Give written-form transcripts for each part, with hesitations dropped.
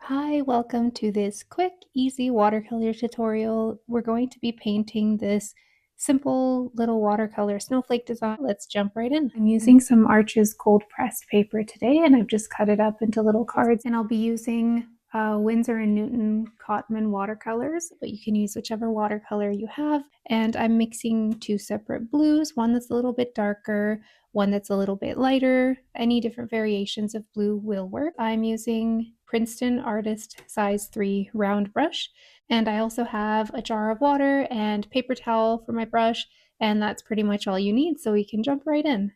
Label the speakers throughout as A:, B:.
A: Hi, welcome to this quick, easy watercolor tutorial. We're going to be painting this simple little watercolor snowflake design. Let's jump right in. I'm using some Arches cold pressed paper today, and I've just cut it up into little cards. And I'll be using Winsor & Newton Cotman watercolors, but you can use whichever watercolor you have. And I'm mixing two separate blues, one that's a little bit darker, one that's a little bit lighter. Any different variations of blue will work. I'm using Princeton Artist size 3 round brush, and I also have a jar of water and paper towel for my brush, and that's pretty much all you need, so we can jump right in.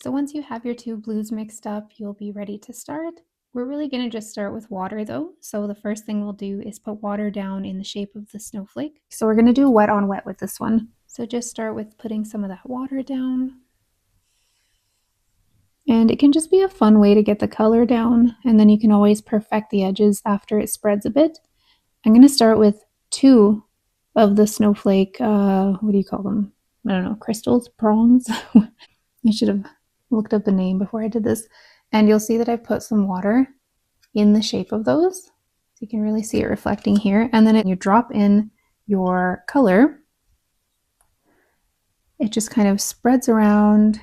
A: So once you have your two blues mixed up, you'll be ready to start. We're really going to just start with water though, so the first thing we'll do is put water down in the shape of the snowflake. So we're going to do wet on wet with this one. So just start with putting some of that water down. And it can just be a fun way to get the color down, and then you can always perfect the edges after it spreads a bit. I'm going to start with two of the snowflake, what do you call them? I don't know, crystals, prongs? I should have looked up a name before I did this. And you'll see that I put some water in the shape of those. So you can really see it reflecting here. And then you drop in your color. It just kind of spreads around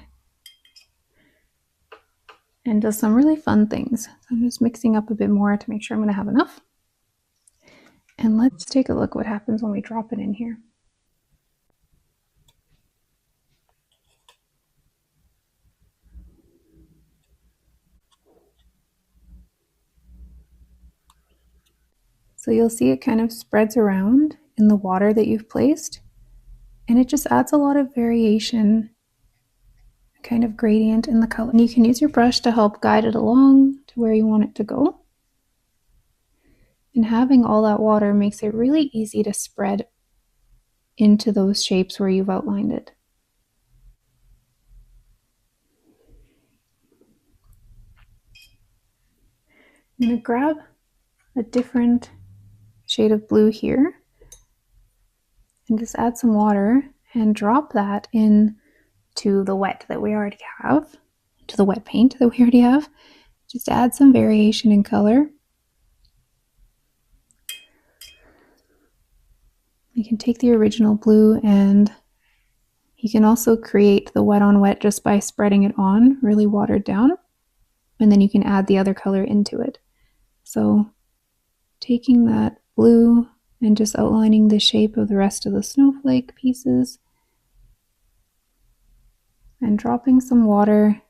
A: and does some really fun things. So I'm just mixing up a bit more to make sure I'm going to have enough. And let's take a look what happens when we drop it in here. So you'll see it kind of spreads around in the water that you've placed, and it just adds a lot of variation, kind of gradient in the color. And you can use your brush to help guide it along to where you want it to go. And having all that water makes it really easy to spread into those shapes where you've outlined it. I'm going to grab a different shade of blue here and just add some water and drop that in to the wet that we already have, to the wet paint that we already have. Just add some variation in color. You can take the original blue and you can also create the wet on wet just by spreading it on, really watered down, and then you can add the other color into it. So taking that blue and just outlining the shape of the rest of the snowflake pieces and dropping some water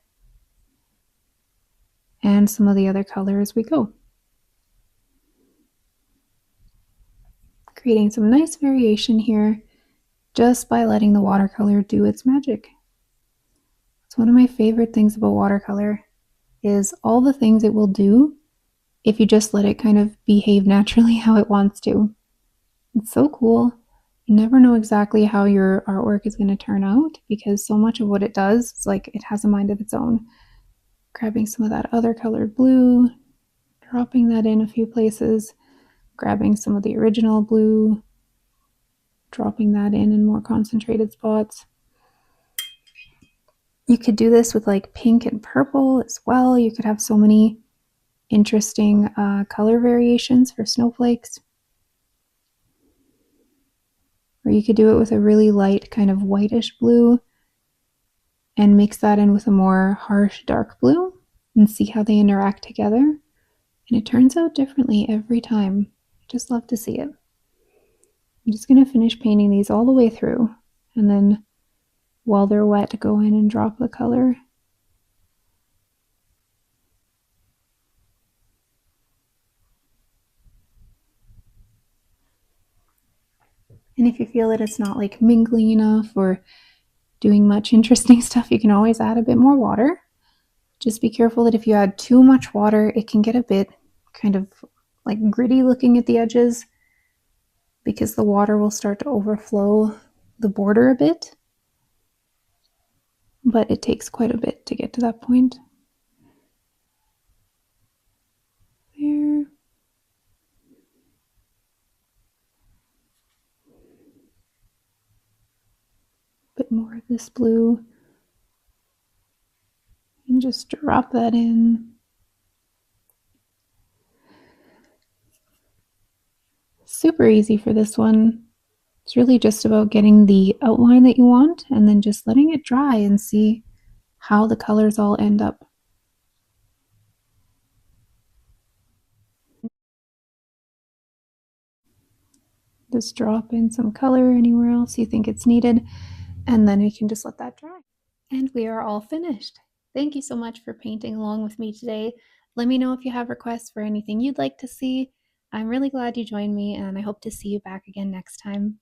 A: and some of the other color as we go. Creating some nice variation here just by letting the watercolor do its magic. It's one of my favorite things about watercolor is all the things it will do if you just let it kind of behave naturally how it wants to. It's so cool. You never know exactly how your artwork is going to turn out because so much of what it does is like it has a mind of its own. Grabbing some of that other colored blue, dropping that in a few places, grabbing some of the original blue, dropping that in more concentrated spots. You could do this with like pink and purple as well. You could have so many interesting color variations for snowflakes. Or you could do it with a really light kind of whitish blue and mix that in with a more harsh dark blue and see how they interact together. And it turns out differently every time. I just love to see it. I'm just going to finish painting these all the way through, and then while they're wet, go in and drop the color. And if you feel that it's not like mingling enough or doing much interesting stuff, you can always add a bit more water. Just be careful that if you add too much water, it can get a bit kind of like gritty looking at the edges because the water will start to overflow the border a bit. But it takes quite a bit to get to that point. There. Bit more of this blue. And just drop that in. Super easy for this one. It's really just about getting the outline that you want and then just letting it dry and see how the colors all end up. Just drop in some color anywhere else you think it's needed, and then you can just let that dry. And we are all finished. Thank you so much for painting along with me today. Let me know if you have requests for anything you'd like to see. I'm really glad you joined me, and I hope to see you back again next time.